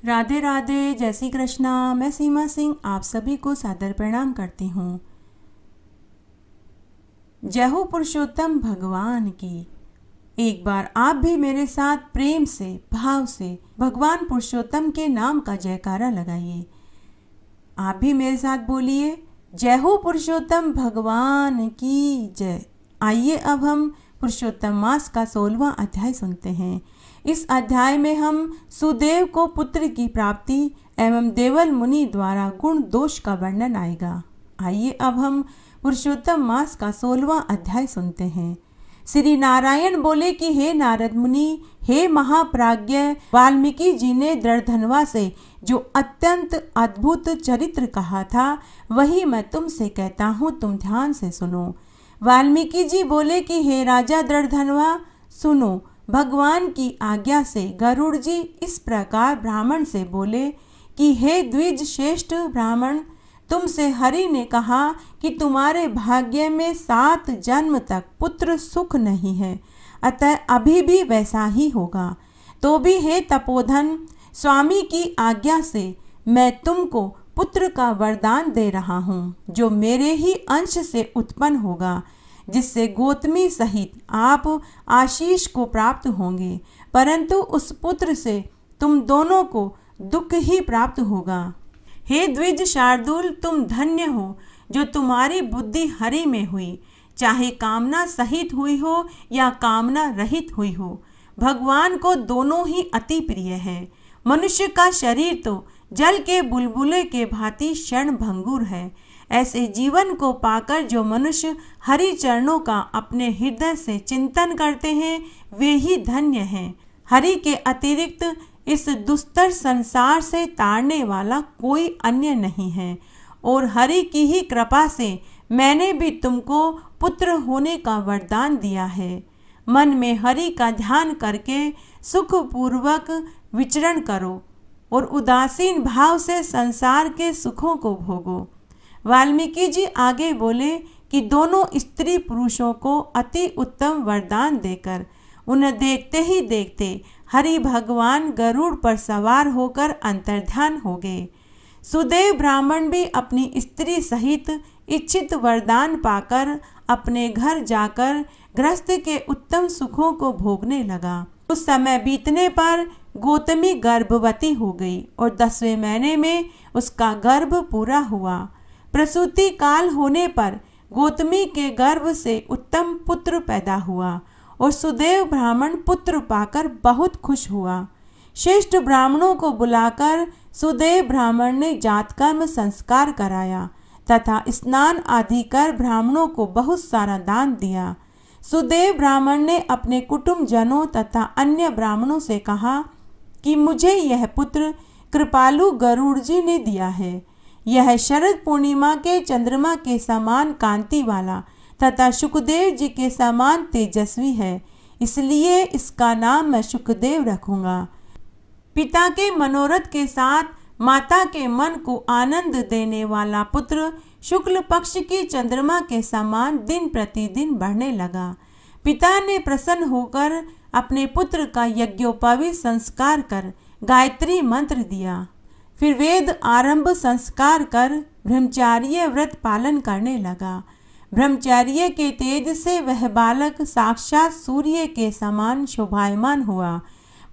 राधे राधे, जय श्री कृष्णा। मैं सीमा सिंह आप सभी को सादर प्रणाम करती हूँ। जय हो पुरुषोत्तम भगवान की। एक बार आप भी मेरे साथ प्रेम से, भाव से भगवान पुरुषोत्तम के नाम का जयकारा लगाइए। आप भी मेरे साथ बोलिए, जय हो पुरुषोत्तम भगवान की जय। आइए अब हम पुरुषोत्तम मास का 16वां अध्याय सुनते हैं। इस अध्याय में हम सुदेव को पुत्र की प्राप्ति एवं देवल मुनि द्वारा गुण दोष का वर्णन आएगा। आइए अब हम पुरुषोत्तम मास का 16वां अध्याय सुनते हैं। श्री नारायण बोले कि हे नारद मुनि, हे महाप्राज्ञ, वाल्मीकि जी ने दृढ़धनवा से जो अत्यंत अद्भुत चरित्र कहा था वही मैं तुमसे कहता हूँ, तुम ध्यान से सुनो। वाल्मीकि जी बोले कि हे राजा दृढ़धनवा, सुनो। भगवान की आज्ञा से गरुड़ जी इस प्रकार ब्राह्मण से बोले कि हे द्विज श्रेष्ठ ब्राह्मण, तुमसे हरि ने कहा कि तुम्हारे भाग्य में 7 जन्म तक पुत्र सुख नहीं है, अतः अभी भी वैसा ही होगा। तो भी हे तपोधन, स्वामी की आज्ञा से मैं तुमको पुत्र का वरदान दे रहा हूँ, जो मेरे ही अंश से उत्पन्न होगा, जिससे गौतमी सहित आप आशीष को प्राप्त होंगे, परंतु उस पुत्र से तुम दोनों को दुख ही प्राप्त होगा। हे द्विज शार्दूल, तुम धन्य हो जो तुम्हारी बुद्धि हरि में हुई, चाहे कामना सहित हुई हो या कामना रहित हुई हो। भगवान को दोनों ही अति प्रिय है। मनुष्य का शरीर तो जल के बुलबुले के भांति क्षण भंगुर है। ऐसे जीवन को पाकर जो मनुष्य हरि चरणों का अपने हृदय से चिंतन करते हैं वे ही धन्य हैं। हरि के अतिरिक्त इस दुस्तर संसार से तारने वाला कोई अन्य नहीं है, और हरि की ही कृपा से मैंने भी तुमको पुत्र होने का वरदान दिया है। मन में हरि का ध्यान करके सुखपूर्वक विचरण करो और उदासीन भाव से संसार के सुखों को भोगो। वाल्मीकि जी आगे बोले कि दोनों स्त्री पुरुषों को अति उत्तम वरदान देकर उन्हें देखते ही देखते हरि भगवान गरुड़ पर सवार होकर अंतर्ध्यान हो गए। सुदेव ब्राह्मण भी अपनी स्त्री सहित इच्छित वरदान पाकर अपने घर जाकर गृहस्थ के उत्तम सुखों को भोगने लगा। उस समय बीतने पर गौतमी गर्भवती हो गई और 10वें महीने में उसका गर्भ पूरा हुआ। प्रसूति काल होने पर गौतमी के गर्भ से उत्तम पुत्र पैदा हुआ और सुदेव ब्राह्मण पुत्र पाकर बहुत खुश हुआ। श्रेष्ठ ब्राह्मणों को बुलाकर सुदेव ब्राह्मण ने जातकर्म संस्कार कराया तथा स्नान आदि कर ब्राह्मणों को बहुत सारा दान दिया। सुदेव ब्राह्मण ने अपने कुटुंब जनों तथा अन्य ब्राह्मणों से कहा कि मुझे यह पुत्र कृपालु गरुड़ जी ने दिया है। यह शरद पूर्णिमा के चंद्रमा के समान कांति वाला तथा सुखदेव जी के समान तेजस्वी है, इसलिए इसका नाम मैं सुखदेव रखूंगा। पिता के मनोरथ के साथ माता के मन को आनंद देने वाला पुत्र शुक्ल पक्ष की चंद्रमा के समान दिन प्रतिदिन बढ़ने लगा। पिता ने प्रसन्न होकर अपने पुत्र का यज्ञोपवीत संस्कार कर गायत्री मंत्र दिया। फिर वेद आरंभ संस्कार कर ब्रह्मचार्य व्रत पालन करने लगा। ब्रह्मचर्य के तेज से वह बालक साक्षात सूर्य के समान शोभायमान हुआ।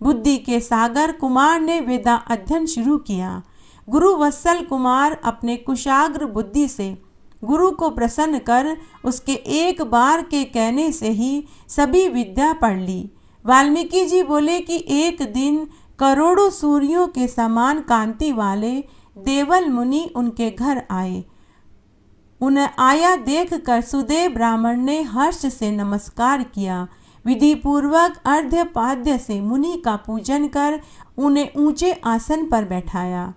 बुद्धि के सागर कुमार ने वेदा अध्ययन शुरू किया। गुरु वत्सल कुमार अपने कुशाग्र बुद्धि से गुरु को प्रसन्न कर उसके एक बार के कहने से ही सभी विद्या पढ़ ली। वाल्मीकि जी बोले कि एक दिन करोड़ों सूर्यों के समान कांति वाले देवल मुनि उनके घर आए। उन्हें आया देखकर सुदेव ब्राह्मण ने हर्ष से नमस्कार किया। विधि पूर्वक अर्घ्य पाद्य से मुनि का पूजन कर उन्हें ऊंचे आसन पर बैठाया।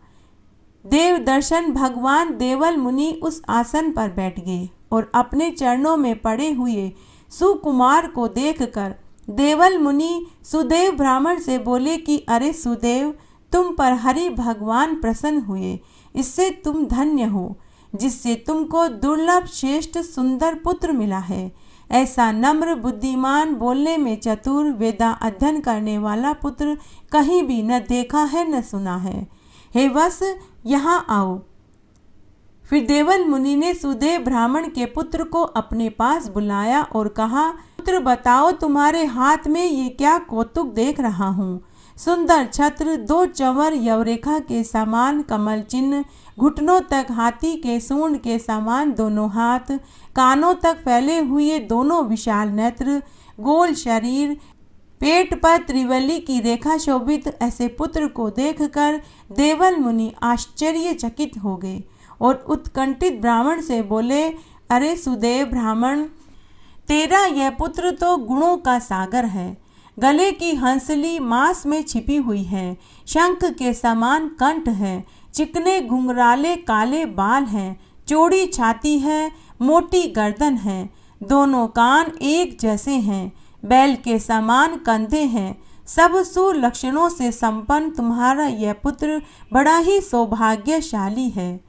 देव दर्शन भगवान देवल मुनि उस आसन पर बैठ गए और अपने चरणों में पड़े हुए सुकुमार को देखकर देवल मुनि सुदेव ब्राह्मण से बोले कि अरे सुदेव, तुम पर हरि भगवान प्रसन्न हुए, इससे तुम धन्य हो, जिससे तुमको दुर्लभ श्रेष्ठ सुंदर पुत्र मिला है। ऐसा नम्र, बुद्धिमान, बोलने में चतुर, वेदा अध्ययन करने वाला पुत्र कहीं भी न देखा है न सुना है। हे वत्स, यहाँ आओ। फिर देवल मुनि ने सुदेव ब्राह्मण के पुत्र को अपने पास बुलाया और कहा, पुत्र बताओ, तुम्हारे हाथ में ये क्या कौतुक देख रहा हूँ। सुंदर छत्र, 2 चंवर यवरेखा के समान कमल चिन्ह, घुटनों तक हाथी के सूंड के समान दोनों हाथ, कानों तक फैले हुए दोनों विशाल नेत्र, गोल शरीर, पेट पर त्रिवली की रेखा शोभित ऐसे पुत्र को देखकर देवल मुनि आश्चर्यचकित हो गए और उत्कंठित ब्राह्मण से बोले, अरे सुदेव ब्राह्मण, तेरा यह पुत्र तो गुणों का सागर है। गले की हंसली मांस में छिपी हुई है, शंख के समान कंठ है, चिकने घुंघराले काले बाल हैं, चौड़ी छाती है, मोटी गर्दन है, दोनों कान एक जैसे हैं, बैल के समान कंधे हैं। सब सुलक्षणों से संपन्न तुम्हारा यह पुत्र बड़ा ही सौभाग्यशाली है।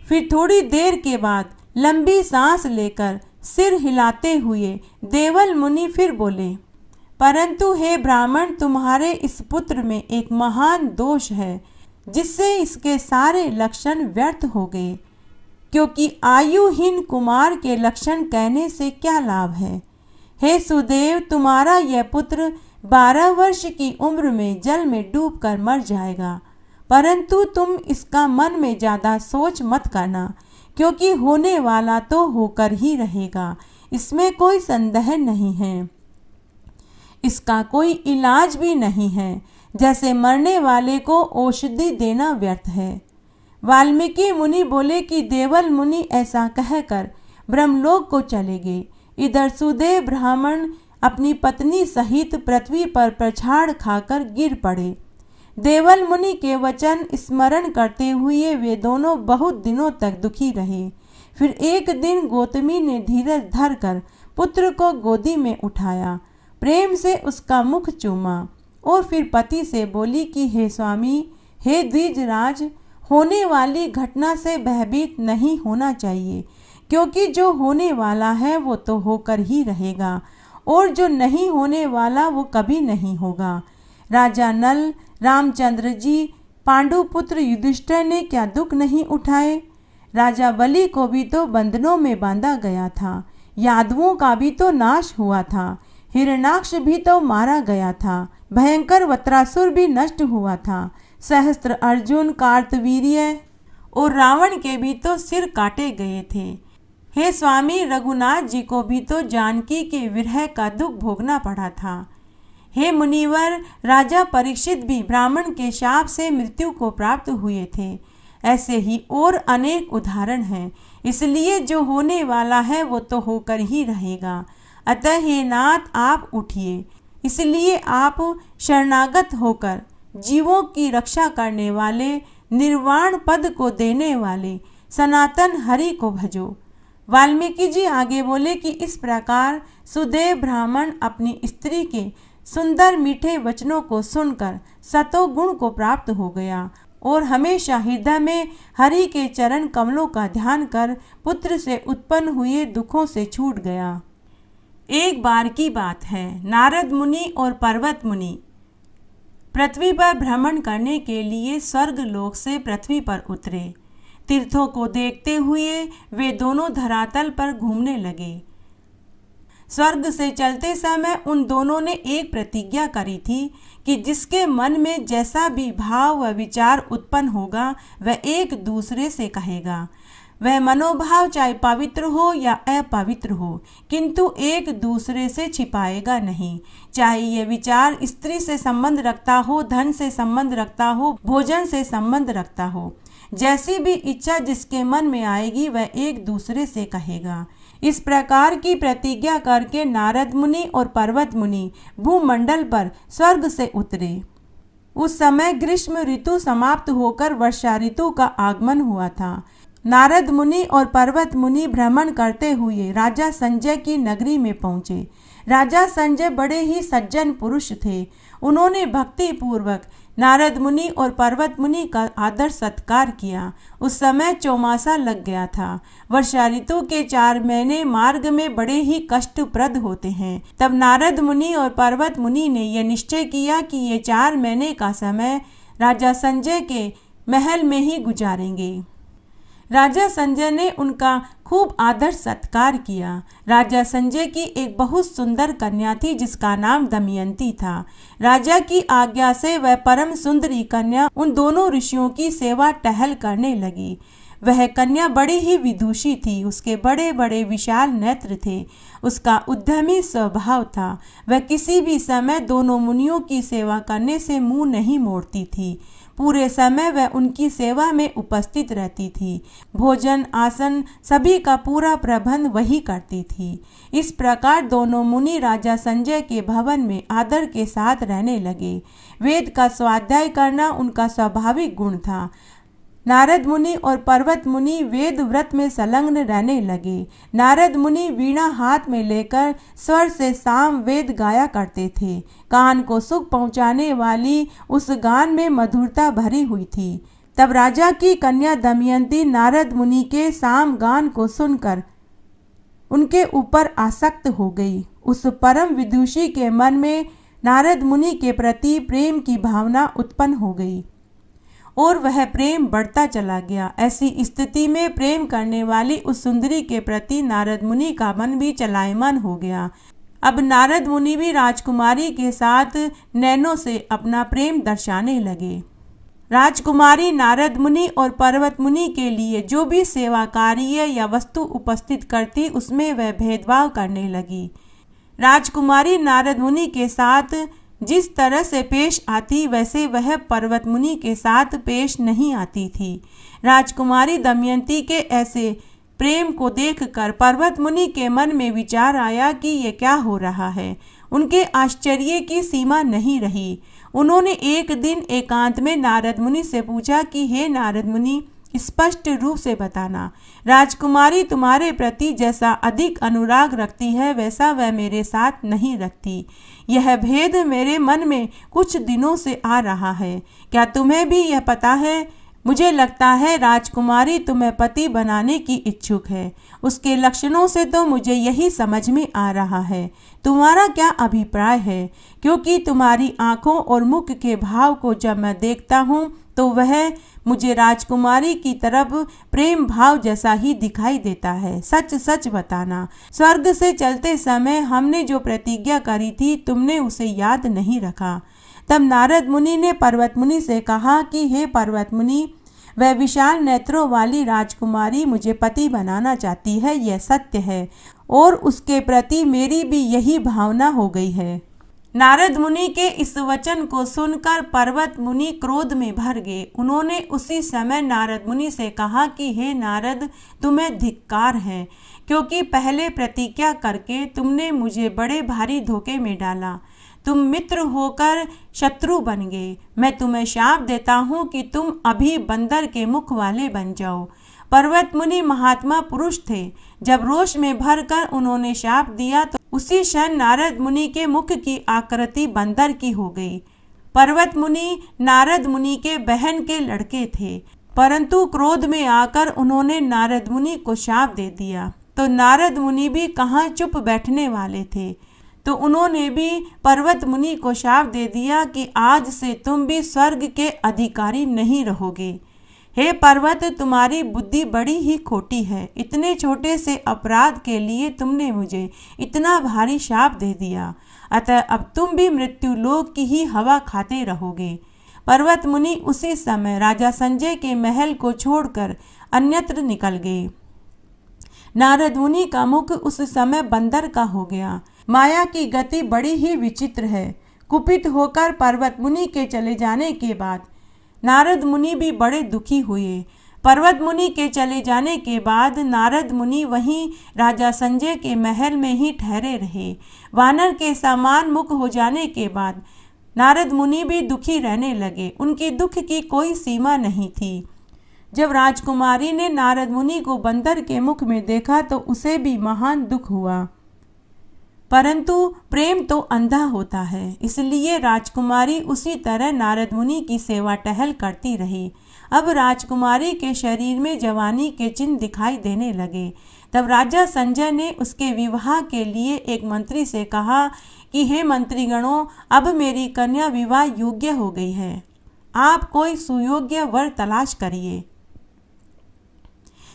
फिर थोड़ी देर के बाद लंबी सांस लेकर सिर हिलाते हुए देवल मुनि फिर बोले, परंतु हे ब्राह्मण, तुम्हारे इस पुत्र में एक महान दोष है जिससे इसके सारे लक्षण व्यर्थ हो गए, क्योंकि आयुहीन कुमार के लक्षण कहने से क्या लाभ है। हे सुदेव, तुम्हारा यह पुत्र 12 वर्ष की उम्र में जल में डूबकर मर जाएगा, परंतु तुम इसका मन में ज़्यादा सोच मत करना, क्योंकि होने वाला तो होकर ही रहेगा, इसमें कोई संदेह नहीं है। इसका कोई इलाज भी नहीं है, जैसे मरने वाले को औषधि देना व्यर्थ है। वाल्मीकि मुनि बोले कि देवल मुनि ऐसा कहकर ब्रह्मलोक को चले गए। इधर सुदेव ब्राह्मण अपनी पत्नी सहित पृथ्वी पर प्रछाड़ खाकर गिर पड़े। देवल मुनि के वचन स्मरण करते हुए वे दोनों बहुत दिनों तक दुखी रहे। फिर एक दिन गौतमी ने धीरज धरकर पुत्र को गोदी में उठाया, प्रेम से उसका मुख चूमा और फिर पति से बोली कि हे स्वामी, हे द्विजराज, होने वाली घटना से भयभीत नहीं होना चाहिए, क्योंकि जो होने वाला है वो तो होकर ही रहेगा और जो नहीं होने वाला वो कभी नहीं होगा। राजा नल, रामचंद्र जी, पांडुपुत्र युधिष्ठिर ने क्या दुख नहीं उठाए। राजा बलि को भी तो बंधनों में बांधा गया था, यादवों का भी तो नाश हुआ था, हिरण्याक्ष भी तो मारा गया था, भयंकर वत्रासुर भी नष्ट हुआ था, सहस्त्र अर्जुन, कार्तवीर्य और रावण के भी तो सिर काटे गए थे। हे स्वामी, रघुनाथ जी को भी तो जानकी के विरह का दुख भोगना पड़ा था। हे मुनिवर, राजा परीक्षित भी ब्राह्मण के शाप से मृत्यु को प्राप्त हुए थे। ऐसे ही और अनेक उदाहरण हैं। इसलिए जो होने वाला है वो तो होकर ही रहेगा। अतः हे नाथ, आप उठिए। इसलिए आप शरणागत होकर जीवों की रक्षा करने वाले, निर्वाण पद को देने वाले सनातन हरि को भजो। वाल्मीकि जी आगे बोले कि इस प्रकार सुदेव ब्राह्मण अपनी स्त्री के सुंदर मीठे वचनों को सुनकर सतोगुण को प्राप्त हो गया और हमेशा हृदय में हरि के चरण कमलों का ध्यान कर पुत्र से उत्पन्न हुए दुखों से छूट गया। एक बार की बात है, नारद मुनि और पर्वत मुनि पृथ्वी पर भ्रमण करने के लिए स्वर्ग लोक से पृथ्वी पर उतरे। तीर्थों को देखते हुए वे दोनों धरातल पर घूमने लगे। स्वर्ग से चलते समय उन दोनों ने एक प्रतिज्ञा करी थी कि जिसके मन में जैसा भी भाव व विचार उत्पन्न होगा वह एक दूसरे से कहेगा। वह मनोभाव चाहे पवित्र हो या अपवित्र हो, किंतु एक दूसरे से छिपाएगा नहीं। चाहे ये विचार स्त्री से संबंध रखता हो, धन से संबंध रखता हो, भोजन से संबंध रखता हो, जैसी भी इच्छा जिसके मन में आएगी वह एक दूसरे से कहेगा। इस प्रकार की प्रतिज्ञा करके नारद मुनि और पर्वत मुनि भूमंडल पर स्वर्ग से उतरे। उस समय ग्रीष्म ऋतु समाप्त होकर वर्षा ऋतु का आगमन हुआ था। नारद मुनि और पर्वत मुनि भ्रमण करते हुए राजा संजय की नगरी में पहुँचे। राजा संजय बड़े ही सज्जन पुरुष थे। उन्होंने भक्ति पूर्वक नारद मुनि और पर्वत मुनि का आदर सत्कार किया। उस समय चौमासा लग गया था। वर्षा ऋतु के 4 महीने मार्ग में बड़े ही कष्टप्रद होते हैं। तब नारद मुनि और पर्वत मुनि ने यह निश्चय किया कि ये 4 महीने का समय राजा संजय के महल में ही गुजारेंगे। राजा संजय ने उनका खूब आदर सत्कार किया। राजा संजय की एक बहुत सुंदर कन्या थी जिसका नाम दमयंती था। राजा की आज्ञा से वह परम सुंदरी कन्या उन दोनों ऋषियों की सेवा टहल करने लगी। वह कन्या बड़ी ही विदुषी थी। उसके बड़े बड़े विशाल नेत्र थे। उसका उद्यमी स्वभाव था। वह किसी भी समय दोनों मुनियों की सेवा करने से मुंह नहीं मोड़ती थी। पूरे समय वह उनकी सेवा में उपस्थित रहती थी। भोजन आसन सभी का पूरा प्रबंध वही करती थी। इस प्रकार दोनों मुनि राजा संजय के भवन में आदर के साथ रहने लगे। वेद का स्वाध्याय करना उनका स्वाभाविक गुण था। नारद मुनि और पर्वत मुनि वेद व्रत में संलग्न रहने लगे। नारद मुनि वीणा हाथ में लेकर स्वर से साम वेद गाया करते थे। कान को सुख पहुंचाने वाली उस गान में मधुरता भरी हुई थी। तब राजा की कन्या दमयंती नारद मुनि के साम गान को सुनकर उनके ऊपर आसक्त हो गई। उस परम विदुषी के मन में नारद मुनि के प्रति प्रेम की भावना उत्पन्न हो गई और वह प्रेम बढ़ता चला गया। ऐसी स्थिति में प्रेम करने वाली उस सुंदरी के प्रति नारद मुनि का मन भी चलायमान हो गया। अब नारद मुनि भी राजकुमारी के साथ नैनों से अपना प्रेम दर्शाने लगे। राजकुमारी नारद मुनि और पर्वत मुनि के लिए जो भी सेवा कार्य या वस्तु उपस्थित करती उसमें वह भेदभाव करने लगी। राजकुमारी नारद मुनि के साथ जिस तरह से पेश आती वैसे वह पर्वत मुनि के साथ पेश नहीं आती थी। राजकुमारी दमयंती के ऐसे प्रेम को देखकर पर्वत मुनि के मन में विचार आया कि ये क्या हो रहा है। उनके आश्चर्य की सीमा नहीं रही। उन्होंने एक दिन एकांत में नारद मुनि से पूछा कि हे नारद मुनि, स्पष्ट रूप से बताना, राजकुमारी तुम्हारे प्रति जैसा अधिक अनुराग रखती है वैसा वह मेरे साथ नहीं रखती। यह भेद मेरे मन में कुछ दिनों से आ रहा है। क्या तुम्हें भी यह पता है? मुझे लगता है राजकुमारी तुम्हें पति बनाने की इच्छुक है। उसके लक्षणों से तो मुझे यही समझ में आ रहा है। तुम्हारा क्या अभिप्राय है? क्योंकि तुम्हारी आंखों और मुख के भाव को जब मैं देखता हूँ तो वह मुझे राजकुमारी की तरफ प्रेम भाव जैसा ही दिखाई देता है। सच सच बताना, स्वर्ग से चलते समय हमने जो प्रतिज्ञा करी थी तुमने उसे याद नहीं रखा। तब नारद मुनि ने पर्वत मुनि से कहा कि हे पर्वत मुनि, वह विशाल नेत्रों वाली राजकुमारी मुझे पति बनाना चाहती है, यह सत्य है और उसके प्रति मेरी भी यही भावना हो गई है। नारद मुनि के इस वचन को सुनकर पर्वत मुनि क्रोध में भर गए। उन्होंने उसी समय नारद मुनि से कहा कि हे नारद, तुम्हें धिक्कार है, क्योंकि पहले प्रतिज्ञा करके तुमने मुझे बड़े भारी धोखे में डाला। तुम मित्र होकर शत्रु बन गए। मैं तुम्हें शाप देता हूँ कि तुम अभी बंदर के मुख वाले बन जाओ। पर्वत मुनि महात्मा पुरुष थे। जब रोष में भरकर उन्होंने शाप दिया तो उसी क्षण नारद मुनि के मुख की आकृति बंदर की हो गई। पर्वत मुनि नारद मुनि के बहन के लड़के थे, परंतु क्रोध में आकर उन्होंने नारद मुनि को शाप दे दिया। तो नारद मुनि भी कहाँ चुप बैठने वाले थे, तो उन्होंने भी पर्वत मुनि को शाप दे दिया कि आज से तुम भी स्वर्ग के अधिकारी नहीं रहोगे। हे पर्वत, तुम्हारी बुद्धि बड़ी ही खोटी है। इतने छोटे से अपराध के लिए तुमने मुझे इतना भारी शाप दे दिया। अतः अब तुम भी मृत्यु लोक की ही हवा खाते रहोगे। पर्वत मुनि उसी समय राजा संजय के महल को छोड़कर अन्यत्र निकल गए। नारद मुनि का मुख उस समय बंदर का हो गया। माया की गति बड़ी ही विचित्र है। कुपित होकर पर्वत मुनि के चले जाने के बाद नारद मुनि भी बड़े दुखी हुए। पर्वत मुनि के चले जाने के बाद नारद मुनि वहीं राजा संजय के महल में ही ठहरे रहे। वानर के समान मुख हो जाने के बाद नारद मुनि भी दुखी रहने लगे। उनकी दुख की कोई सीमा नहीं थी। जब राजकुमारी ने नारद मुनि को बंदर के मुख में देखा तो उसे भी महान दुख हुआ। परंतु प्रेम तो अंधा होता है, इसलिए राजकुमारी उसी तरह नारद मुनि की सेवा टहल करती रही। अब राजकुमारी के शरीर में जवानी के चिन्ह दिखाई देने लगे। तब राजा संजय ने उसके विवाह के लिए एक मंत्री से कहा कि हे मंत्रीगणों, अब मेरी कन्या विवाह योग्य हो गई है, आप कोई सुयोग्य वर तलाश करिए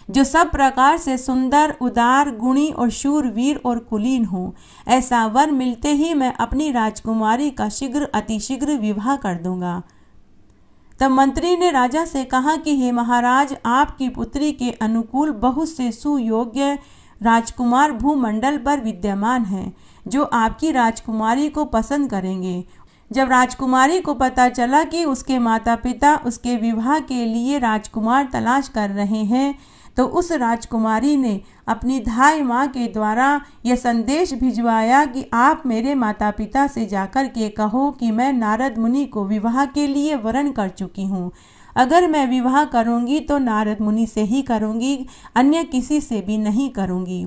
जो सब प्रकार से सुंदर, उदार, गुणी और शूरवीर और कुलीन हो। ऐसा वर मिलते ही मैं अपनी राजकुमारी का शीघ्र अतिशीघ्र विवाह कर दूंगा। तब मंत्री ने राजा से कहा कि हे महाराज, आपकी पुत्री के अनुकूल बहुत से सुयोग्य राजकुमार भूमंडल पर विद्यमान हैं जो आपकी राजकुमारी को पसंद करेंगे। जब राजकुमारी को पता चला कि उसके माता पिता उसके विवाह के लिए राजकुमार तलाश कर रहे हैं, तो उस राजकुमारी ने अपनी धाई माँ के द्वारा यह संदेश भिजवाया कि आप मेरे माता पिता से जाकर के कहो कि मैं नारद मुनि को विवाह के लिए वरण कर चुकी हूँ। अगर मैं विवाह करूँगी तो नारद मुनि से ही करूँगी, अन्य किसी से भी नहीं करूँगी।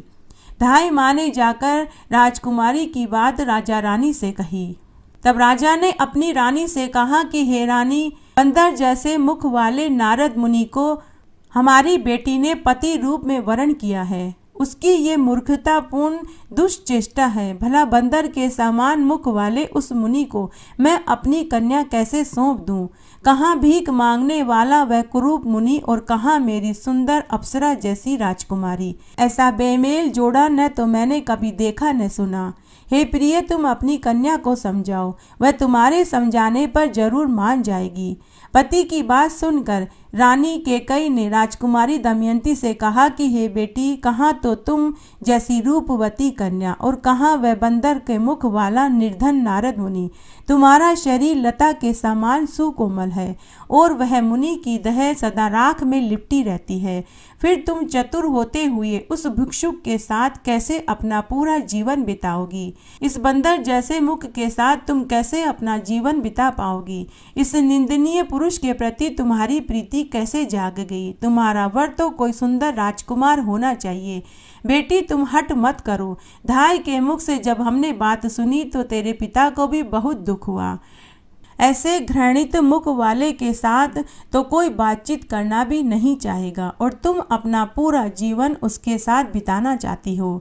धाई माँ ने जाकर राजकुमारी की बात राजा रानी से कही। तब राजा ने अपनी रानी से कहा कि हे रानी, बंदर जैसे मुख वाले नारद मुनि को हमारी बेटी ने पति रूप में वरण किया है। उसकी ये मूर्खतापूर्ण दुष्चेष्टा है। भला बंदर के समान मुख वाले उस मुनि को मैं अपनी कन्या कैसे सौंप दूं? कहाँ भीख मांगने वाला वह कुरूप मुनि और कहाँ मेरी सुंदर अप्सरा जैसी राजकुमारी। ऐसा बेमेल जोड़ा न तो मैंने कभी देखा न सुना। हे प्रिय, तुम अपनी कन्या को समझाओ, वह तुम्हारे समझाने पर जरूर मान जाएगी। पति की बात सुनकर रानी कैकेयी ने राजकुमारी दमयंती से कहा कि हे बेटी, कहाँ तो तुम जैसी रूपवती कन्या और कहाँ वह बंदर के मुख वाला निर्धन नारद मुनि। तुम्हारा शरीर लता के समान सुकोमल है और वह मुनि की देह सदा राख में लिपटी रहती है। फिर तुम चतुर होते हुए उस भिक्षुक के साथ कैसे अपना पूरा जीवन बिताओगी? इस बंदर जैसे मुख के साथ तुम कैसे अपना जीवन बिता पाओगी? इस निंदनीय पुरुष के प्रति तुम्हारी प्रीति कैसे जाग गई? तुम्हारा वर तो कोई सुंदर राजकुमार होना चाहिए। बेटी, तुम हट मत करो। धाई के मुख से जब हमने बात सुनी तो तेरे पिता को भी बहुत दुख हुआ। ऐसे घृणित मुख वाले के साथ तो कोई बातचीत करना भी नहीं चाहेगा और तुम अपना पूरा जीवन उसके साथ बिताना चाहती हो।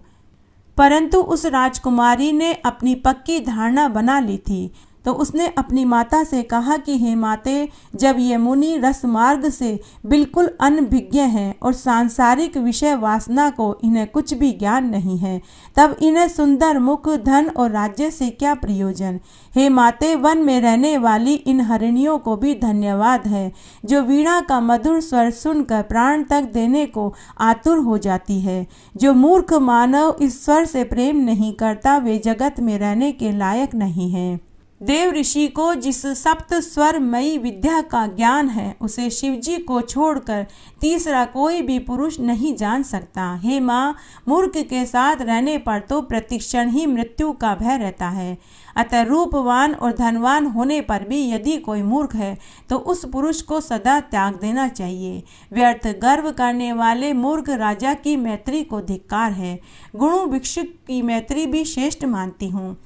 परंतु उस राजकुमारी ने अपनी पक्की धारणा बना ली थी, तो उसने अपनी माता से कहा कि हे माते, जब ये मुनि रसमार्ग से बिल्कुल अनभिज्ञ हैं और सांसारिक विषय वासना को इन्हें कुछ भी ज्ञान नहीं है, तब इन्हें सुंदर मुख, धन और राज्य से क्या प्रयोजन। हे माते, वन में रहने वाली इन हरिणियों को भी धन्यवाद है जो वीणा का मधुर स्वर सुनकर प्राण तक देने को आतुर हो जाती है। जो मूर्ख मानव इस स्वर से प्रेम नहीं करता, वे जगत में रहने के लायक नहीं है। देव ऋषि को जिस सप्त स्वरमयी विद्या का ज्ञान है, उसे शिवजी को छोड़कर तीसरा कोई भी पुरुष नहीं जान सकता। हे माँ, मूर्ख के साथ रहने पर तो प्रतिक्षण ही मृत्यु का भय रहता है। अतः रूपवान और धनवान होने पर भी यदि कोई मूर्ख है तो उस पुरुष को सदा त्याग देना चाहिए। व्यर्थ गर्व करने वाले मूर्ख राजा की मैत्री को धिक्कार है। गुणु भिक्षुक की मैत्री भी श्रेष्ठ मानती हूँ।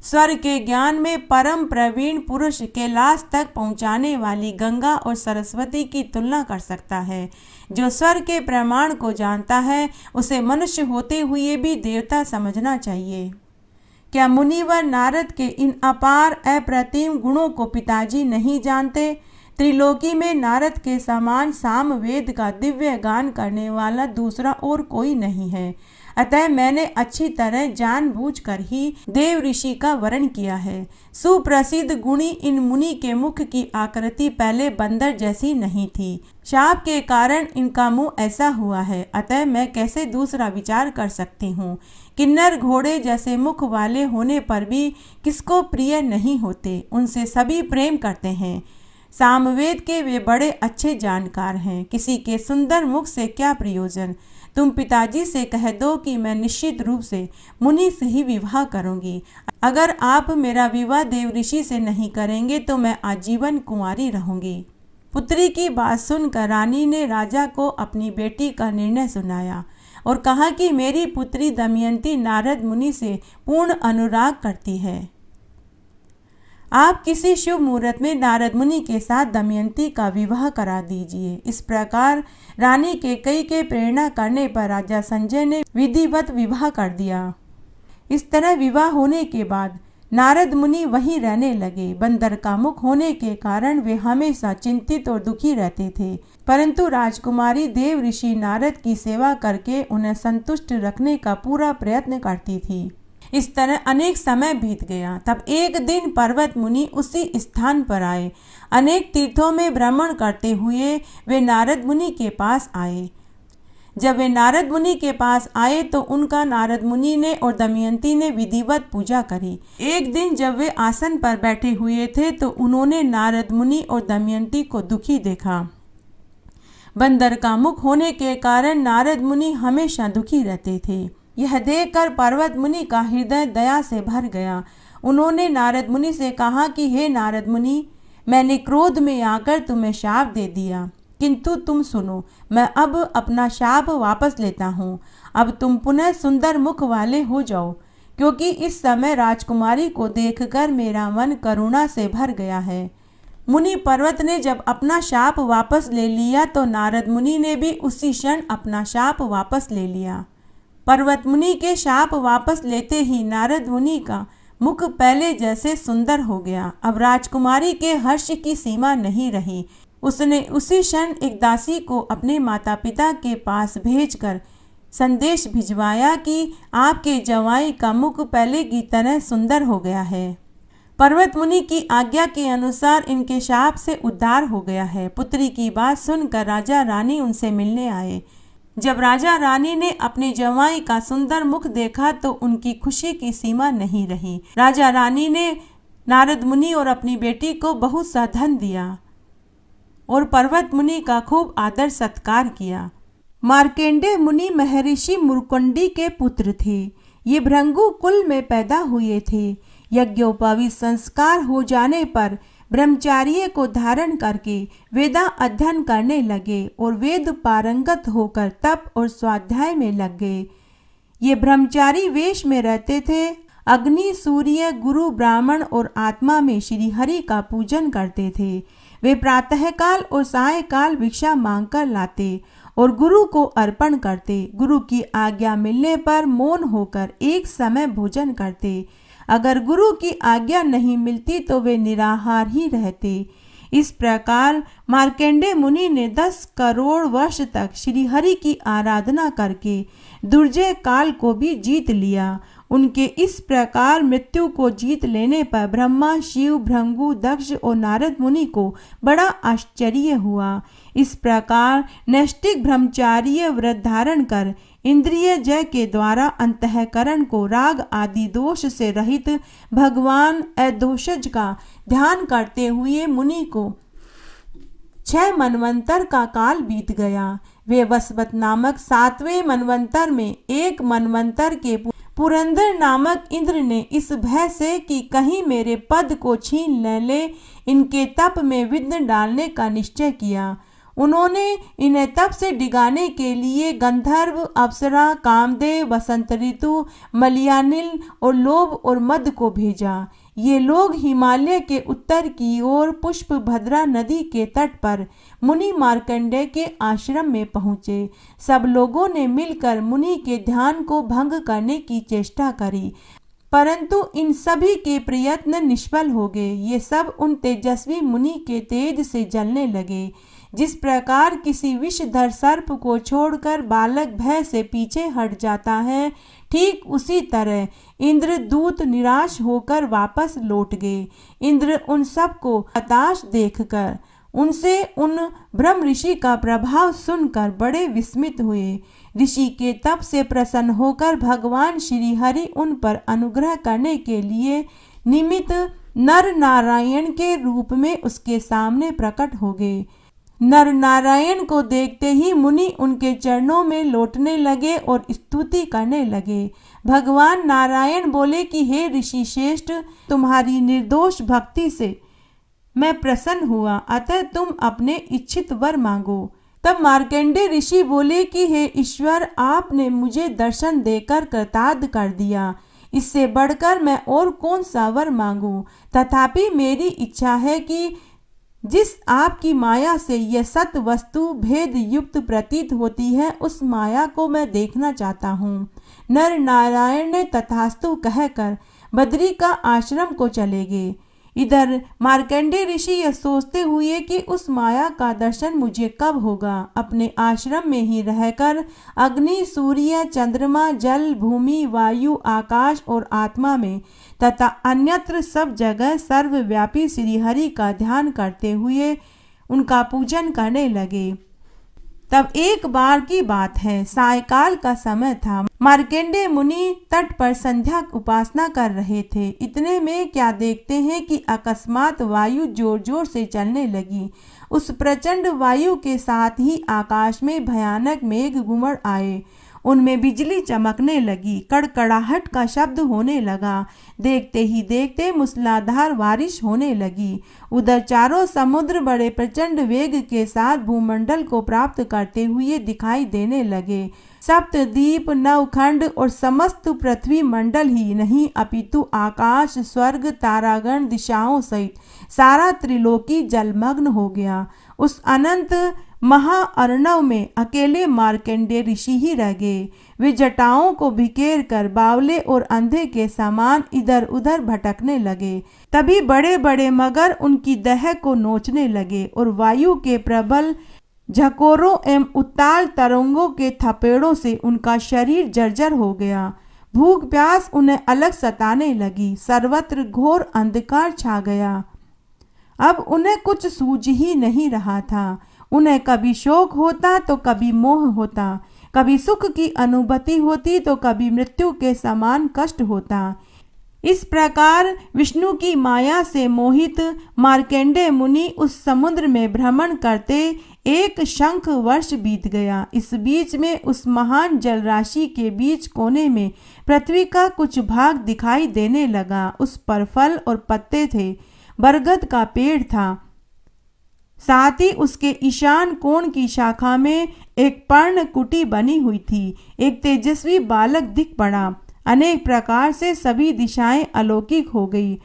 स्वर के ज्ञान में परम प्रवीण पुरुष कैलाश तक पहुँचाने वाली गंगा और सरस्वती की तुलना कर सकता है। जो स्वर के प्रमाण को जानता है, उसे मनुष्य होते हुए भी देवता समझना चाहिए। क्या मुनिवर नारद के इन अपार अप्रतिम गुणों को पिताजी नहीं जानते? त्रिलोकी में नारद के समान सामवेद का दिव्य गान करने वाला दूसरा और कोई नहीं है। अतः मैंने अच्छी तरह जानबूझकर ही देव ऋषि का वर्ण किया है। सुप्रसिद्ध गुणी इन मुनि के मुख की आकृति पहले बंदर जैसी नहीं थी। शाप के कारण इनका मुंह ऐसा हुआ है, अतः मैं कैसे दूसरा विचार कर सकती हूँ। किन्नर घोड़े जैसे मुख वाले होने पर भी किसको प्रिय नहीं होते, उनसे सभी प्रेम करते हैं। सामवेद के वे बड़े अच्छे जानकार हैं। किसी के सुंदर मुख से क्या प्रयोजन। तुम पिताजी से कह दो कि मैं निश्चित रूप से मुनि से ही विवाह करूंगी। अगर आप मेरा विवाह देव ऋषि से नहीं करेंगे तो मैं आजीवन कुंवारी रहूंगी। पुत्री की बात सुनकर रानी ने राजा को अपनी बेटी का निर्णय सुनाया। और कहा कि मेरी पुत्री दमयंती नारद मुनि से पूर्ण अनुराग करती है। आप किसी शुभ मुहूर्त में नारद मुनि के साथ दमयंती का विवाह करा दीजिए। इस प्रकार रानी कैकेयी के प्रेरणा करने पर राजा संजय ने विधिवत विवाह कर दिया। इस तरह विवाह होने के बाद नारद मुनि वहीं रहने लगे। बंदर का मुख होने के कारण वे हमेशा चिंतित और दुखी रहते थे, परंतु राजकुमारी देव ऋषि नारद की सेवा करके उन्हें संतुष्ट रखने का पूरा प्रयत्न करती थी। इस तरह अनेक समय बीत गया। तब एक दिन पर्वत मुनि उसी स्थान पर आए। अनेक तीर्थों में भ्रमण करते हुए वे नारद मुनि के पास आए। जब वे नारद मुनि के पास आए तो उनका नारद मुनि ने और दमयंती ने विधिवत पूजा करी। एक दिन जब वे आसन पर बैठे हुए थे तो उन्होंने नारद मुनि और दमयंती को दुखी देखा। बंदर का मुख होने के कारण नारद मुनि हमेशा दुखी रहते थे। यह देखकर पर्वत मुनि का हृदय दया से भर गया। उन्होंने नारद मुनि से कहा कि हे नारद मुनि, मैंने क्रोध में आकर तुम्हें शाप दे दिया, किंतु तुम सुनो, मैं अब अपना शाप वापस लेता हूँ। अब तुम पुनः सुंदर मुख वाले हो जाओ, क्योंकि इस समय राजकुमारी को देखकर मेरा मन करुणा से भर गया है। मुनि पर्वत ने जब अपना शाप वापस ले लिया तो नारद मुनि ने भी उसी क्षण अपना शाप वापस ले लिया। पर्वत मुनि के शाप वापस लेते ही नारद मुनि का मुख पहले जैसे सुंदर हो गया। अब राजकुमारी के हर्ष की सीमा नहीं रही। उसने उसी क्षण एक दासी को अपने माता पिता के पास भेजकर संदेश भिजवाया कि आपके जवाई का मुख पहले की तरह सुंदर हो गया है। पर्वत मुनि की आज्ञा के अनुसार इनके शाप से उद्धार हो गया है। पुत्री की बात सुनकर राजा रानी उनसे मिलने आए। जब राजा रानी ने अपने जवाई का सुंदर मुख देखा तो उनकी खुशी की सीमा नहीं रही। राजा रानी ने नारद मुनि और अपनी बेटी को बहुत सा धन दिया और पर्वत मुनि का खूब आदर सत्कार किया। मार्कंडेय मुनि महर्षि मुरकुंडी के पुत्र थे। ये भृंगु कुल में पैदा हुए थे। यज्ञोपवीत संस्कार हो जाने पर ब्रह्मचार्य को धारण करके वेदा अध्ययन करने लगे और वेद पारंगत होकर तप और स्वाध्याय में लग गए। ये ब्रह्मचारी वेश में रहते थे। अग्नि, सूर्य, गुरु, ब्राह्मण और आत्मा में श्री हरि का पूजन करते थे। वे प्रातःकाल और सायंकाल भिक्षा मांगकर लाते और गुरु को अर्पण करते। गुरु की आज्ञा मिलने पर मौन होकर एक समय भोजन करते। अगर गुरु की आज्ञा नहीं मिलती तो वे निराहार ही रहते। इस प्रकार मार्कंडेय मुनि ने 10 करोड़ वर्ष तक श्री हरि की आराधना करके दुर्जय काल को भी जीत लिया। उनके इस प्रकार मृत्यु को जीत लेने पर ब्रह्मा, शिव, भृंगु, दक्ष और नारद मुनि को बड़ा आश्चर्य हुआ। इस प्रकार नैष्ठिक ब्रह्मचार्य व्रत धारण कर इंद्रिय जय के द्वारा अंतःकरण को राग आदि दोष से रहित भगवान अदोषज का ध्यान करते हुए मुनि को 6 मनवंतर का काल बीत गया। वे वसवत नामक 7वें मनवंतर में एक मनवंतर के पुरंदर नामक इंद्र ने इस भय से कि कहीं मेरे पद को छीन न ले, इनके तप में विघ्न डालने का निश्चय किया। उन्होंने इन्हें तप से डिगाने के लिए गंधर्व, अप्सरा, कामदेव, बसंत ऋतु, मलयानिल और लोभ और मद को भेजा। ये लोग हिमालय के उत्तर की ओर पुष्प भद्रा नदी के तट पर मुनि मार्कंडेय के आश्रम में पहुँचे। सब लोगों ने मिलकर मुनि के ध्यान को भंग करने की चेष्टा करी, परंतु इन सभी के प्रयत्न निष्फल हो गए। ये सब उन तेजस्वी मुनि के तेज से जलने लगे। जिस प्रकार किसी विषधर सर्प को छोड़कर बालक भय से पीछे हट जाता है, ठीक उसी तरह इंद्रदूत निराश होकर वापस लौट गए। इंद्र उन सब को हताश देखकर उनसे उन ब्रह्म ऋषि का प्रभाव सुनकर बड़े विस्मित हुए। ऋषि के तप से प्रसन्न होकर भगवान श्री हरि उन पर अनुग्रह करने के लिए निमित्त नर नारायण के रूप में उसके सामने प्रकट हो गए। नर नारायण को देखते ही मुनि उनके चरणों में लौटने लगे और स्तुति करने लगे। भगवान नारायण बोले कि हे ऋषि श्रेष्ठ, तुम्हारी निर्दोष भक्ति से मैं प्रसन्न हुआ, अतः तुम अपने इच्छित वर मांगो। तब मार्कंडेय ऋषि बोले कि हे ईश्वर, आपने मुझे दर्शन देकर कृतार्थ कर दिया, इससे बढ़कर मैं और कौन सा वर मांगूं। तथापि मेरी इच्छा है कि जिस आपकी माया से यह सत वस्तु भेद युक्त प्रतीत होती है, उस माया को मैं देखना चाहता हूँ। नर नारायण ने तथास्तु कहकर बद्री का आश्रम को चले गए। इधर मार्कंडेय ऋषि यह सोचते हुए कि उस माया का दर्शन मुझे कब होगा, अपने आश्रम में ही रहकर अग्नि, सूर्य, चंद्रमा, जल, भूमि, वायु, आकाश और आत्मा में तथा अन्यत्र सब जगह सर्वव्यापी श्रीहरि का ध्यान करते हुए उनका पूजन करने लगे। तब एक बार की बात है, सायकाल का समय था। मार्कंडेय मुनि तट पर संध्या उपासना कर रहे थे। इतने में क्या देखते हैं कि अकस्मात वायु जोर जोर से चलने लगी। उस प्रचंड वायु के साथ ही आकाश में भयानक मेघ घुमड़ आए, उनमें बिजली चमकने लगी, कड़कड़ाहट का शब्द होने लगा। देखते ही देखते मूसलाधार बारिश होने लगी। उधर चारों समुद्र बड़े प्रचंड वेग के साथ भूमंडल को प्राप्त करते हुए दिखाई देने लगे। सप्तद्वीप, नवखंड और समस्त पृथ्वी मंडल ही नहीं अपितु आकाश, स्वर्ग, तारागण, दिशाओं सहित सारा त्रिलोकी जलमग्न हो गया। उस अनंत महाअर्णव में अकेले मार्कंडेय ऋषि ही रह गए। वे जटाओं को बिखेर कर बावले और अंधे के समान इधर उधर भटकने लगे। तभी बड़े बड़े मगर उनकी देह को नोचने लगे और वायु के प्रबल झकोरों एवं उत्ताल तरंगों के थपेड़ों से उनका शरीर जर्जर हो गया। भूख प्यास उन्हें अलग सताने लगी। सर्वत्र घोर अंधकार छा गया। अब उन्हें कुछ सूझ ही नहीं रहा था। उन्हें कभी शोक होता तो कभी मोह होता, कभी सुख की अनुभूति होती तो कभी मृत्यु के समान कष्ट होता। इस प्रकार विष्णु की माया से मोहित मार्कंडेय मुनि उस समुद्र में भ्रमण करते एक शंख वर्ष बीत गया। इस बीच में उस महान जल राशि के बीच कोने में पृथ्वी का कुछ भाग दिखाई देने लगा। उस पर फल और पत्ते थे, बरगद का पेड़ था। साथ ही उसके ईशान कोण की शाखा में एक पर्ण कुटी बनी हुई थी। एक तेजस्वी बालक दिख पड़ा। अनेक प्रकार से सभी दिशाएं अलौकिक हो गई।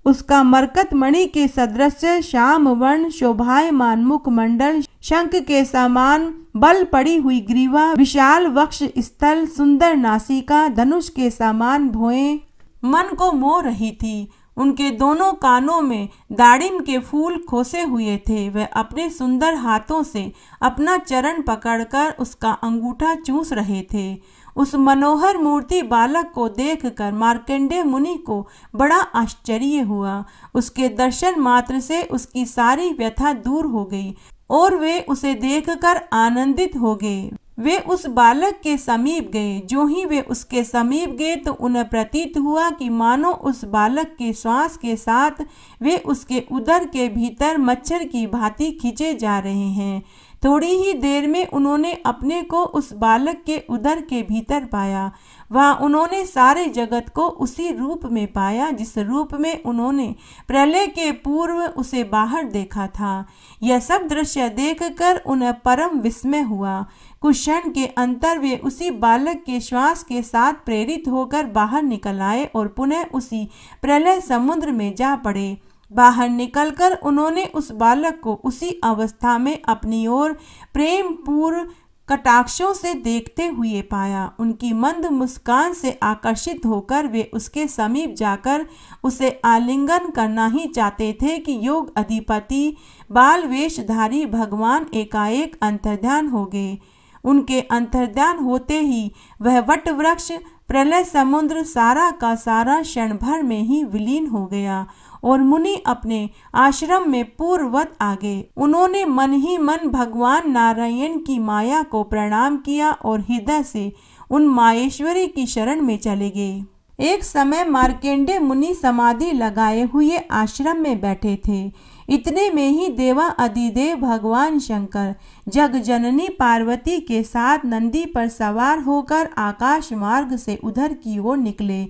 उसका मरकत मणि के सदृश श्याम वर्ण शोभायमान मुखमंडल, शंख के समान बल पड़ी हुई ग्रीवा, विशाल वक्ष स्थल, सुंदर नासिका, धनुष के समान भुएं मन को मोह रही थी। उनके दोनों कानों में दाड़िम के फूल खोसे हुए थे। वह अपने सुंदर हाथों से अपना चरण पकड़कर उसका अंगूठा चूस रहे थे। उस मनोहर मूर्ति बालक को देखकर मार्कंडेय मुनि को बड़ा आश्चर्य हुआ। उसके दर्शन मात्र से उसकी सारी व्यथा दूर हो गई और वे उसे देखकर आनंदित हो गए। वे उस बालक के समीप गए। जो ही वे उसके समीप गए तो उन्हें प्रतीत हुआ कि मानो उस बालक के श्वास के साथ वे उसके उदर के भीतर मच्छर की भांति खींचे जा रहे हैं। थोड़ी ही देर में उन्होंने अपने को उस बालक के उदर के भीतर पाया। वहाँ उन्होंने सारे जगत को उसी रूप में पाया जिस रूप में उन्होंने प्रलय के पूर्व उसे बाहर देखा था। यह सब दृश्य देखकर उन्हें परम विस्मय हुआ। कुछ क्षण के अंतर वे उसी बालक के श्वास के साथ प्रेरित होकर बाहर निकल आए और पुनः उसी प्रलय समुद्र में जा पड़े। बाहर निकलकर उन्होंने उस बालक को उसी अवस्था में अपनी ओर प्रेम पूर्ण कटाक्षों से देखते हुए पाया। उनकी मंद मुस्कान से आकर्षित होकर वे उसके समीप जाकर उसे आलिंगन करना ही चाहते थे कि योग अधिपति बाल वेशधारी भगवान एकाएक अंतर्ध्यान हो गए। उनके अंतर्ध्यान होते ही वह वट वृक्ष, प्रलय समुद्र सारा का सारा क्षण भर में ही विलीन हो गया और मुनि अपने आश्रम में पूर्ववत आ गए। उन्होंने मन ही मन भगवान नारायण की माया को प्रणाम किया और हृदय से उन माहेश्वरी की शरण में चले गए। एक समय मार्कंडेय मुनि समाधि लगाए हुए आश्रम में बैठे थे। इतने में ही देवा अधिदेव भगवान शंकर जग जननी पार्वती के साथ नंदी पर सवार होकर आकाश मार्ग से उधर की ओर निकले।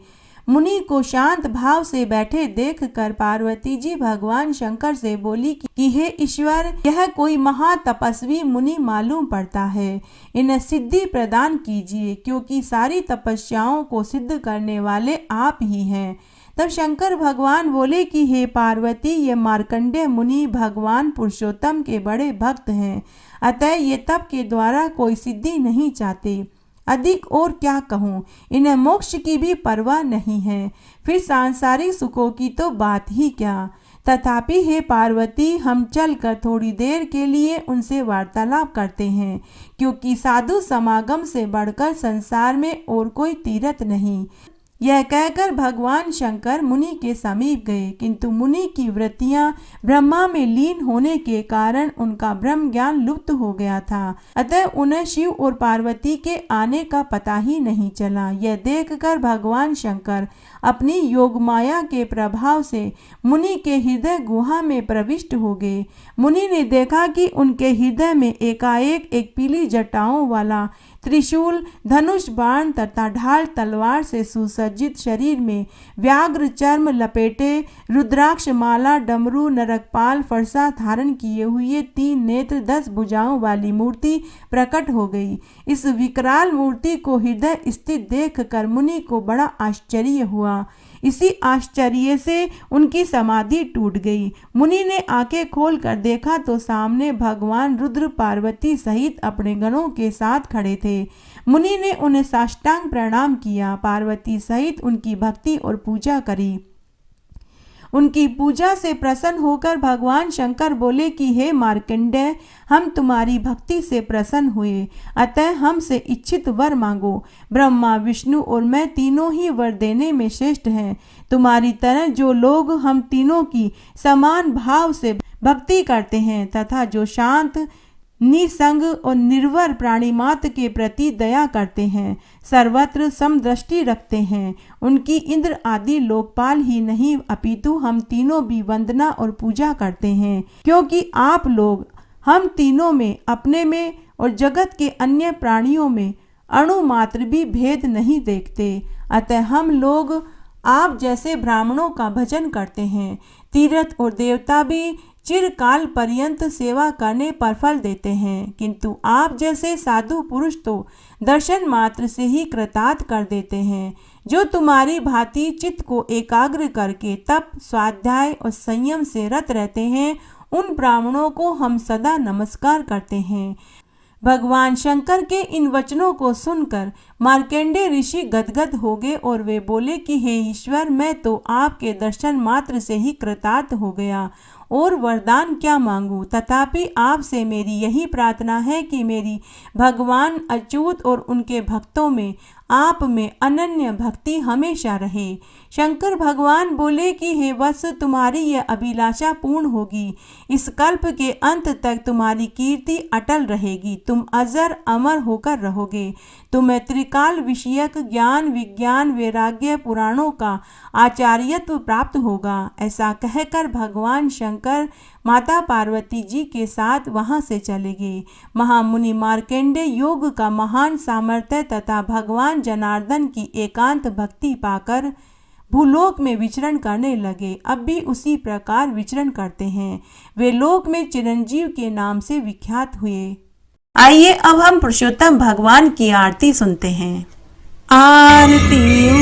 मुनि को शांत भाव से बैठे देखकर पार्वती जी भगवान शंकर से बोली कि हे ईश्वर, यह कोई महातपस्वी मुनि मालूम पड़ता है, इन्हें सिद्धि प्रदान कीजिए, क्योंकि सारी तपस्याओं को सिद्ध करने वाले आप ही हैं। तब शंकर भगवान बोले कि हे पार्वती, ये मार्कंडेय मुनि भगवान पुरुषोत्तम के बड़े भक्त हैं, अतः ये तप के द्वारा कोई सिद्धि नहीं चाहते। अधिक और क्या कहूँ, इन्हें मोक्ष की भी परवाह नहीं है, फिर सांसारिक सुखों की तो बात ही क्या। तथापि हे पार्वती, हम चलकर थोड़ी देर के लिए उनसे वार्तालाप करते हैं, क्योंकि साधु समागम से बढ़कर संसार में और कोई तीर्थ नहीं। यह कहकर भगवान शंकर मुनि के समीप गए, किंतु मुनि की वृत्तियां ब्रह्मा में लीन होने के कारण उनका ब्रह्म ज्ञान लुप्त हो गया था, अतः उन्हें शिव और पार्वती के आने का पता ही नहीं चला। यह देखकर भगवान शंकर अपनी योग माया के प्रभाव से मुनि के हृदय गुहा में प्रविष्ट हो गए। मुनि ने देखा कि उनके हृदय में एकाएक एक पीली जटाओं वाला त्रिशूल, धनुष बाण तथा ढाल तलवार से सुसज्जित शरीर में व्याघ्र चर्म लपेटे, रुद्राक्ष माला, डमरू, नरकपाल, फरसा धारण किए हुए 3 नेत्र 10 भुजाओं वाली मूर्ति प्रकट हो गई। इस विकराल मूर्ति को हृदय स्थित देखकर मुनि को बड़ा आश्चर्य हुआ। इसी आश्चर्य से उनकी समाधि टूट गई। मुनि ने आंखें खोलकर देखा तो सामने भगवान रुद्र पार्वती सहित अपने गणों के साथ खड़े थे। मुनि ने उन्हें साष्टांग प्रणाम किया, पार्वती सहित उनकी भक्ति और पूजा करी। उनकी पूजा से प्रसन्न होकर भगवान शंकर बोले कि हे मार्कंडेय, हम तुम्हारी भक्ति से प्रसन्न हुए, अतः हमसे इच्छित वर मांगो। ब्रह्मा, विष्णु और मैं तीनों ही वर देने में श्रेष्ठ हैं। तुम्हारी तरह जो लोग हम तीनों की समान भाव से भक्ति करते हैं तथा जो शांत, निसंग और निर्भर प्राणी मात्र के प्रति दया करते हैं, सर्वत्र समदृष्टि रखते हैं, उनकी इंद्र आदि लोकपाल ही नहीं अपितु हम तीनों भी वंदना और पूजा करते हैं, क्योंकि आप लोग हम तीनों में, अपने में और जगत के अन्य प्राणियों में अणु मात्र भी भेद नहीं देखते। अतः हम लोग आप जैसे ब्राह्मणों का भजन करते हैं। तीर्थ और देवता भी चिरकाल पर्यंत सेवा करने पर फल देते हैं, किंतु आप जैसे साधु पुरुष तो दर्शन मात्र से ही कृतार्थ कर देते हैं। जो तुम्हारी भांति चित्त को एकाग्र करके तप, स्वाध्याय और संयम से रत रहते हैं, उन ब्राह्मणों को हम सदा नमस्कार करते हैं। भगवान शंकर के इन वचनों को सुनकर मार्कंडेय ऋषि गदगद हो गए और वे बोले कि हे ईश्वर, मैं तो आपके दर्शन मात्र से ही कृतार्थ हो गया और वरदान क्या मांगूं। तथापि आपसे मेरी यही प्रार्थना है कि मेरी भगवान अच्युत और उनके भक्तों में, आप में अनन्य भक्ति हमेशा रहे। शंकर भगवान बोले कि हे वत्स, तुम्हारी यह अभिलाषा पूर्ण होगी। इस कल्प के अंत तक तुम्हारी कीर्ति अटल रहेगी। तुम अजर अमर होकर रहोगे। तुम्हें त्रिकाल विषयक ज्ञान, विज्ञान, वैराग्य, पुराणों का आचार्यत्व प्राप्त होगा। ऐसा कहकर भगवान शंकर माता पार्वती जी के साथ वहां से चले गए। महामुनि मार्कंडेय योग का महान सामर्थ्य तथा भगवान जनार्दन की एकांत भक्ति पाकर भूलोक में विचरण करने लगे। अब भी उसी प्रकार विचरण करते हैं। वे लोक में चिरंजीव के नाम से विख्यात हुए। आइए अब हम पुरुषोत्तम भगवान की आरती सुनते हैं। आरती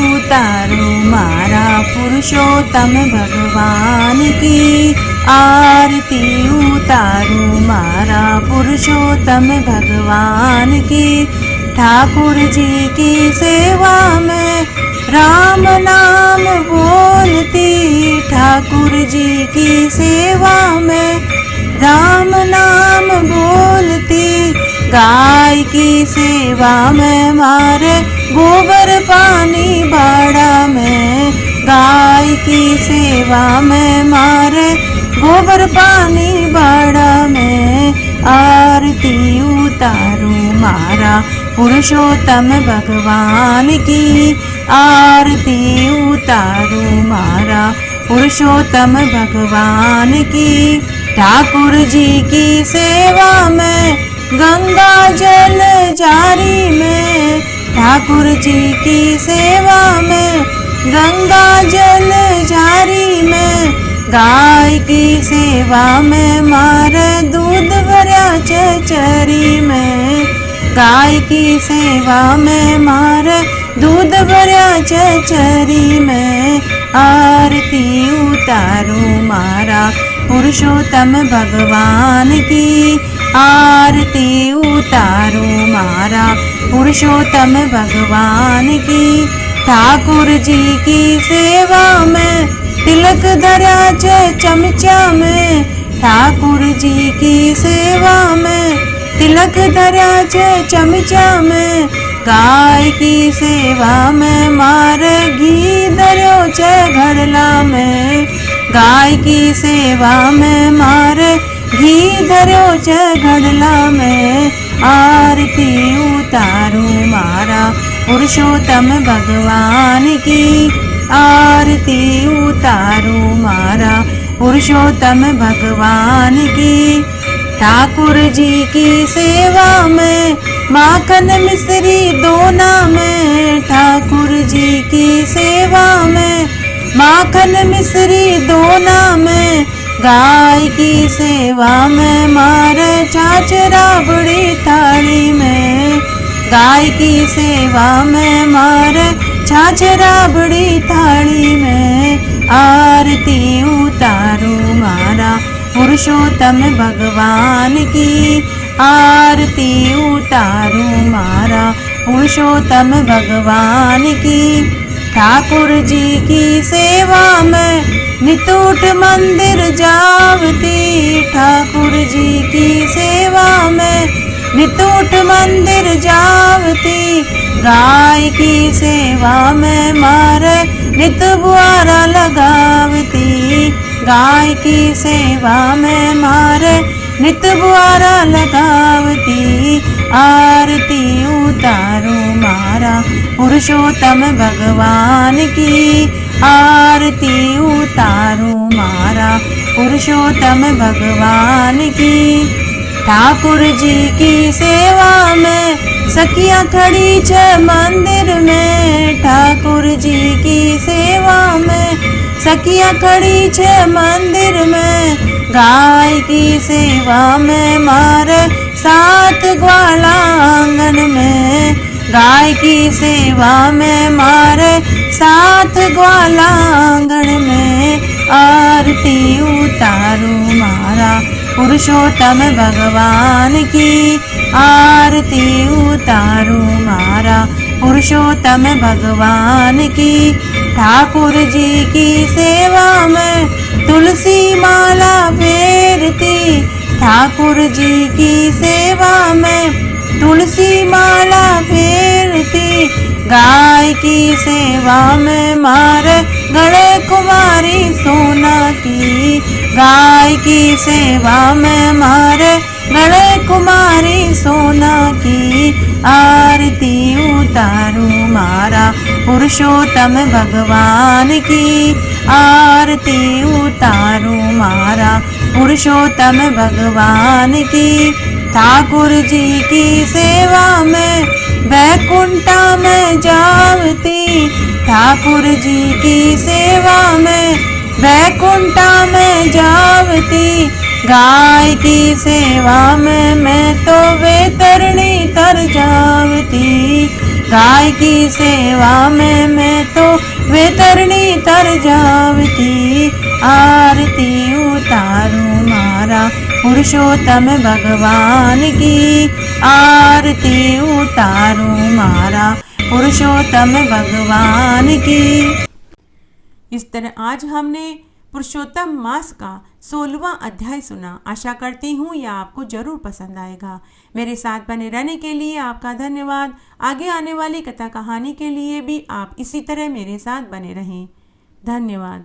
उतारो मारा पुरुषोत्तम भगवान की, आरती उतारो मारा पुरुषोत्तम भगवान की। ठाकुर जी की सेवा में राम नाम बोलती, ठाकुर जी की सेवा में राम नाम बोलती। गाय की सेवा में मारे गोबर पानी बाड़ा में, गाय की सेवा में मारे गोबर पानी बाड़ा में। आरती उतारो मारा पुरुषोत्तम भगवान की, आरती उतारो मारा पुरुषोत्तम भगवान की। ठाकुर जी की सेवा में गंगा जल जारी में, ठाकुर जी की सेवा में गंगा जल झारी में गाय की सेवा में मारे दूध भरा चचरी में। गाय की सेवा में मारे दूध भरा चचरी में। आरती उतारूं मारा पुरुषोत्तम भगवान की। आरती उतारूं मारा पुरुषोत्तम भगवान की। ठाकुर जी की सेवा में तिलक धरा चमचा में। ठाकुर जी की सेवा में तिलक धरा चमचा में। गाय की सेवा में मारे घी धरो घड़ला में। गाय की सेवा में मारे घी धरो घड़ला में। आरती उतारूं मारा पुरुषोत्तम भगवान की। आरती उतारूं मारा पुरुषोत्तम भगवान की। ठाकुर जी की सेवा में माखन मिश्री दोना में। ठाकुर जी की सेवा में माखन मिश्री दोना में। गाय की सेवा में मारे छाछ राबड़ी थाली में। गाय की सेवा में मारे छाछ राबड़ी थाली में। आरती उतारूं मारा पुरुषोत्तम भगवान की। आरती उतारूं मारा पुरुषोत्तम भगवान की। ठाकुर जी की सेवा में नितूट मंदिर जावती। ठाकुर जी की सेवा में नितूट मंदिर जावती। गाय की सेवा में मारे नित बुआरा लगावती। गाय की सेवा में मारे नित बुआरा लगावती। आरती उतारूं मारा पुरुषोत्तम भगवान की। आरती उतारूं मारा पुरुषोत्तम भगवान की। ठाकुर जी की सेवा में सखियाँ खड़ी छे मंदिर में। ठाकुर जी की सेवा में सखियाँ खड़ी छे मंदिर में। गाय की सेवा में मारे 7 ग्वाला आंगन में। गाय की सेवा में मारे 7 ग्वाला आंगन में। आरती उतारूं मारा पुरुषोत्तम भगवान की। आरती उतारूं मारा पुरुषोत्तम भगवान की। ठाकुर जी की सेवा में तुलसी माला फेरती। ठाकुर जी की सेवा में तुलसी माला फेरती। गाय की सेवा में मारे गले कुमारी सोना की। गाय की सेवा में मारे गले कुमारी सोना की। आरती उतारूं मारा पुरुषोत्तम भगवान की। आरती उतारूं मारा पुरुषोत्तम भगवान की। ठाकुर जी की सेवा में वैकुंठा में जावती। ठाकुर जी की सेवा में वैकुंठा में जावती। गाय की सेवा में मैं तो वैतरणी तर जावती। गाय की सेवा में मैं तो वैतरणी तर जावती। आरती उतारूं मारा पुरुषोत्तम भगवान की। आरती उतारूं मारा पुरुषोत्तम भगवान की। इस तरह आज हमने पुरुषोत्तम मास का 16वां अध्याय सुना। आशा करती हूँ यह आपको जरूर पसंद आएगा। मेरे साथ बने रहने के लिए आपका धन्यवाद। आगे आने वाली कथा कहानी के लिए भी आप इसी तरह मेरे साथ बने रहें। धन्यवाद।